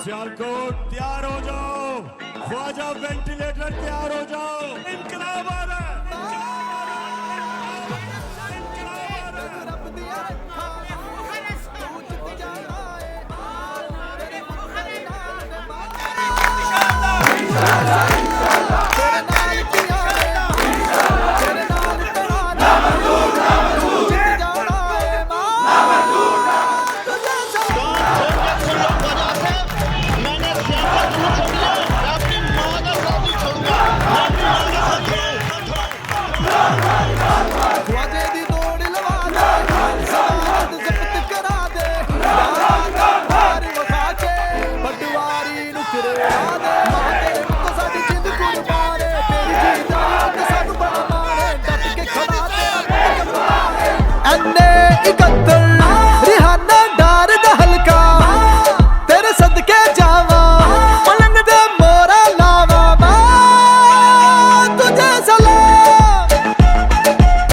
सियालकोट तैयार हो जाओ, ख्वाजा वेंटिलेटर तैयार हो जाओ, इनकलाब आ रहा है, इनकलाब आ रहा है।